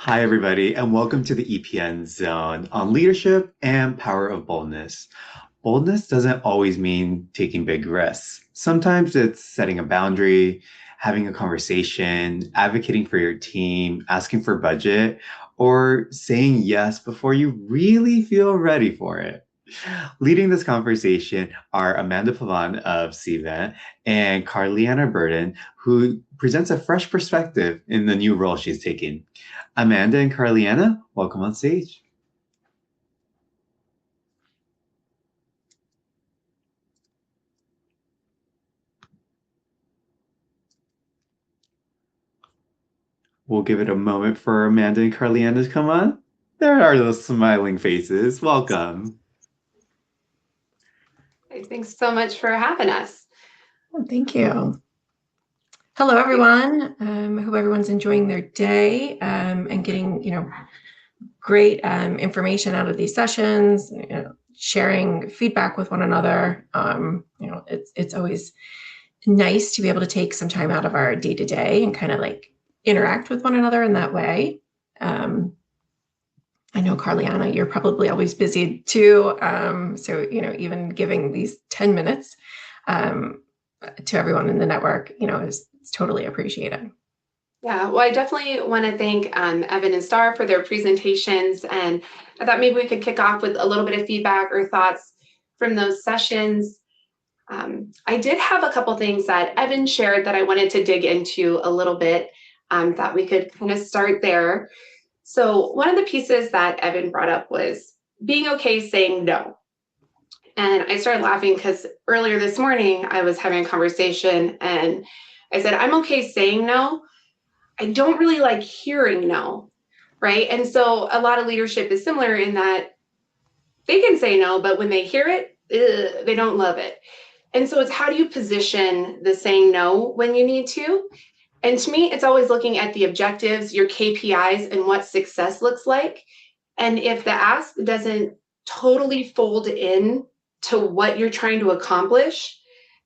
Hi, everybody, and welcome to the EPN Zone on leadership and power of boldness. Boldness doesn't always mean taking big risks. Sometimes it's setting a boundary, having a conversation, advocating for your team, asking for budget, or saying yes before you really feel ready for it. Leading this conversation are Amanda Pavan of Cvent and Karlyanna Burton, who presents a fresh perspective in the new role she's taking. Amanda and Karlyanna, welcome on stage. We'll give it a moment for Amanda and Karlyanna to come on. There are those smiling faces. Welcome. Hey, thanks so much for having us. Oh, thank you. Hello, everyone. I hope everyone's enjoying their day and getting, great information out of these sessions. Sharing feedback with one another. It's always nice to be able to take some time out of our day to day and kind of like interact with one another in that way. I know, Karlyanna, you're probably always busy too. So, even giving these 10 minutes to everyone in the network, is totally appreciated. Yeah, well, I definitely want to thank Evan and Star for their presentations. And I thought maybe we could kick off with a little bit of feedback or thoughts from those sessions. I did have a couple things that Evan shared that I wanted to dig into a little bit. Thought we could kind of start there. So one of the pieces that Evan brought up was being okay saying no. And I started laughing because earlier this morning I was having a conversation and I said, I'm okay saying no. I don't really like hearing no, right? And so a lot of leadership is similar in that they can say no, but when they hear it, they don't love it. And so it's how do you position the saying no when you need to? And to me, it's always looking at the objectives, your KPIs, and what success looks like. And if the ask doesn't totally fold in to what you're trying to accomplish,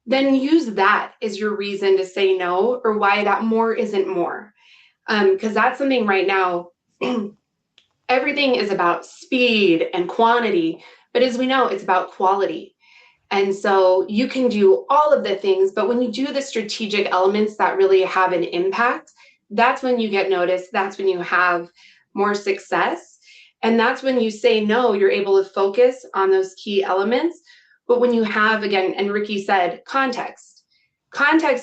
then use that as your reason to say no or why that more isn't more. Because that's something right now, everything is about speed and quantity, but as we know, it's about quality. And so you can do all of the things, but when you do the strategic elements that really have an impact, that's when you get noticed. That's when you have more success. And that's when you say no, you're able to focus on those key elements. But when you have, again, and Ricky said, context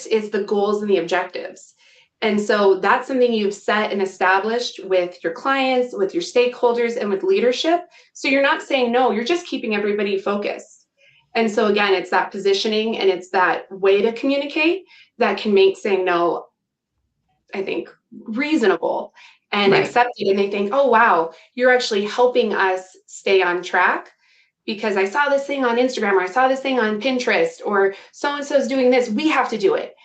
is the goals and the objectives. And so that's something you've set and established with your clients, with your stakeholders, and with leadership. So you're not saying no, you're just keeping everybody focused. And so again, it's that positioning and it's that way to communicate that can make saying no, I think, reasonable and accepted. And they think, oh, wow, you're actually helping us stay on track because I saw this thing on Instagram or I saw this thing on Pinterest or so-and-so is doing this. We have to do it.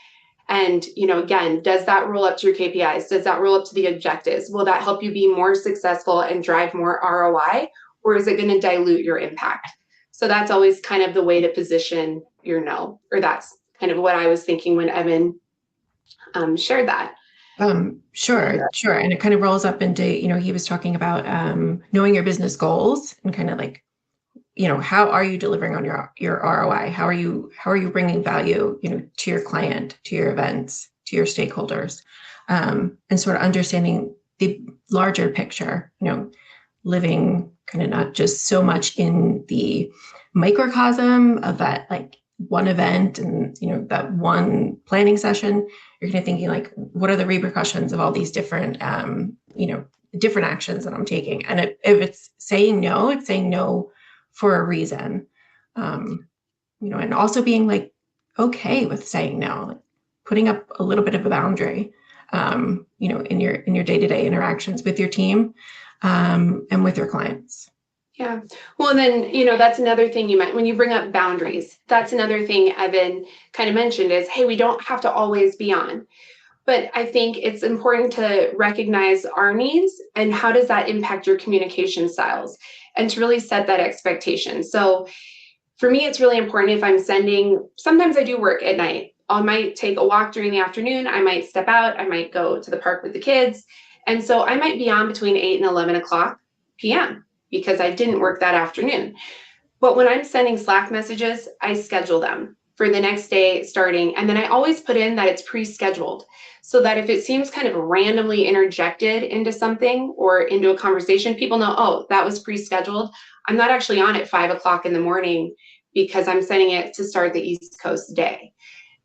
And, again, does that roll up to your KPIs? Does that roll up to the objectives? Will that help you be more successful and drive more ROI? Or is it going to dilute your impact? So that's always kind of the way to position your no, or that's kind of what I was thinking when Evan shared that. Sure. And it kind of rolls up into, he was talking about knowing your business goals and kind of like, how are you delivering on your ROI? How are you bringing value, to your client, to your events, to your stakeholders, and sort of understanding the larger picture, living kind of not just so much in the microcosm of that like one event and that one planning session. You're kind of thinking like, what are the repercussions of all these different different actions that I'm taking? And if it's saying no, it's saying no for a reason. And also being like okay with saying no, like putting up a little bit of a boundary in your day-to-day interactions with your team and with your clients. Yeah. Well, and then, that's another thing you meant when you bring up boundaries. That's another thing Evan kind of mentioned is, hey, we don't have to always be on. But I think it's important to recognize our needs and how does that impact your communication styles and to really set that expectation. So for me, it's really important if I'm sometimes I do work at night. I might take a walk during the afternoon. I might step out. I might go to the park with the kids. And so I might be on between 8 and 11 o'clock p.m. because I didn't work that afternoon. But when I'm sending Slack messages, I schedule them for the next day starting. And then I always put in that it's pre-scheduled so that if it seems kind of randomly interjected into something or into a conversation, people know, oh, that was pre-scheduled. I'm not actually on at 5 o'clock in the morning because I'm sending it to start the East Coast day.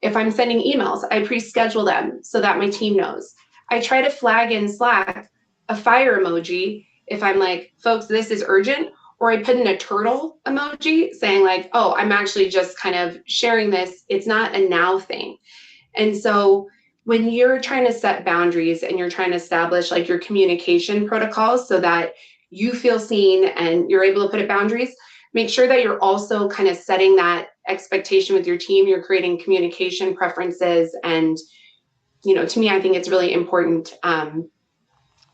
If I'm sending emails, I pre-schedule them so that my team knows. I try to flag in Slack a fire emoji if I'm like, folks, this is urgent, or I put in a turtle emoji saying like, oh, I'm actually just kind of sharing this. It's not a now thing. And so when you're trying to set boundaries and you're trying to establish like your communication protocols so that you feel seen and you're able to put up boundaries, make sure that you're also kind of setting that expectation with your team. You're creating communication preferences. And, you know, to me, I think it's really important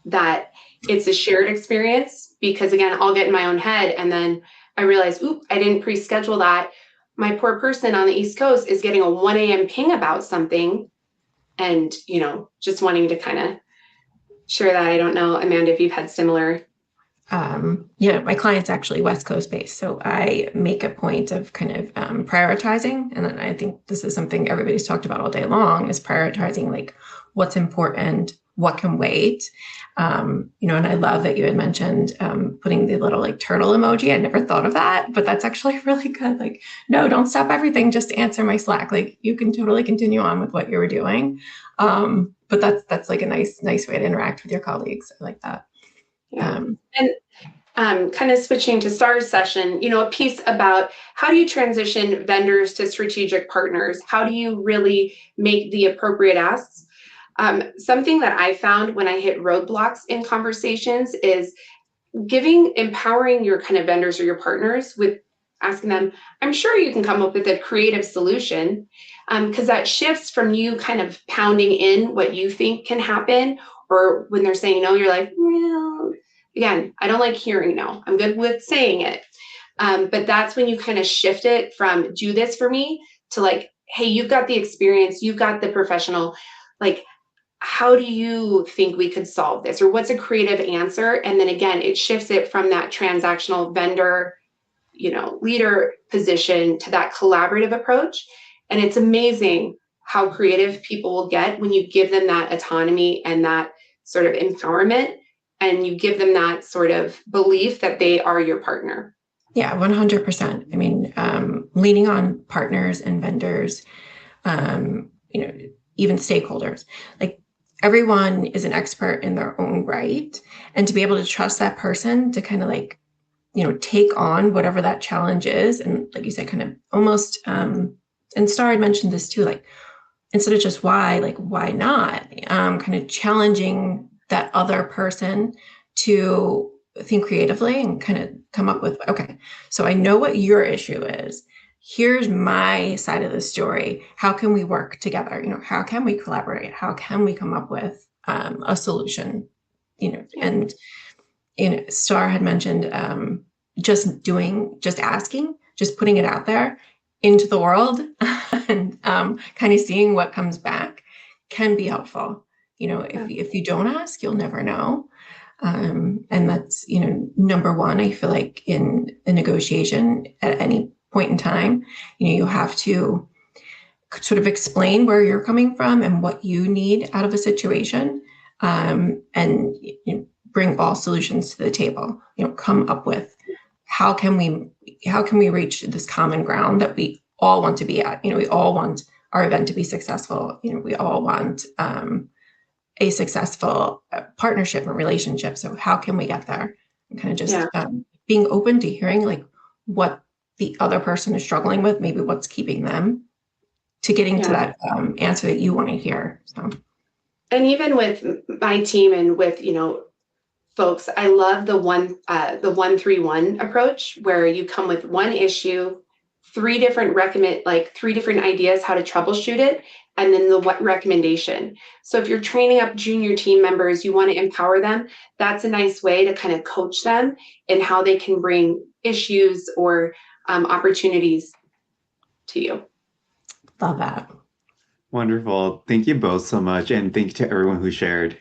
that it's a shared experience, because again, I'll get in my own head and then I realize, oop, I didn't pre-schedule that. My poor person on the East Coast is getting a 1 a.m. ping about something and, you know, just wanting to kind of share that. I don't know, Amanda, if you've had similar. Yeah, my client's actually West Coast based. So I make a point of kind of prioritizing. And then I think this is something everybody's talked about all day long, is prioritizing like what's important, what can wait. You know, and I love that you had mentioned putting the little like turtle emoji. I never thought of that, but that's actually really good. Like, no, don't stop everything just to answer my Slack. Like you can totally continue on with what you were doing. But that's like a nice way to interact with your colleagues. I like that. Yeah. And kind of switching to STAR's session, you know, a piece about how do you transition vendors to strategic partners? How do you really make the appropriate asks? Something that I found when I hit roadblocks in conversations is empowering your kind of vendors or your partners with asking them, I'm sure you can come up with a creative solution, because that shifts from you kind of pounding in what you think can happen, or when they're saying no, you're like, well, again, I don't like hearing no. I'm good with saying it. But that's when you kind of shift it from do this for me to like, hey, you've got the experience, you've got the professional, like, how do you think we could solve this? Or what's a creative answer? And then again, it shifts it from that transactional vendor, you know, leader position to that collaborative approach. And it's amazing how creative people will get when you give them that autonomy and that sort of empowerment, and you give them that sort of belief that they are your partner. Yeah, 100%. I mean, leaning on partners and vendors, you know, even stakeholders, like everyone is an expert in their own right. And to be able to trust that person to kind of like, you know, take on whatever that challenge is. And like you said, kind of almost, and Star had mentioned this too, like instead of just why, like why not, kind of challenging that other person to think creatively and kind of come up with, okay, so I know what your issue is. Here's my side of the story. How can we work together? You know, how can we collaborate? How can we come up with a solution? You know, and you know, Star had mentioned just asking, just putting it out there into the world and kind of seeing what comes back can be helpful. You know, if you don't ask, you'll never know. And that's, you know, number one, I feel like in a negotiation at any point in time, you know, you have to sort of explain where you're coming from and what you need out of a situation, and you know, bring all solutions to the table. You know, come up with how can we reach this common ground that we all want to be at. You know, we all want our event to be successful. You know, we all want a successful partnership and relationship. So how can we get there? And kind of just being open to hearing like what the other person is struggling with, maybe what's keeping them to getting to that answer that you want to hear. So, and even with my team and with, you know, folks, I love the 1-3-1 approach, where you come with one issue, three different ideas how to troubleshoot it, and then the what recommendation. So if you're training up junior team members, you want to empower them, that's a nice way to kind of coach them in how they can bring issues or opportunities to you. Love that. Wonderful. Thank you both so much. And thank you to everyone who shared.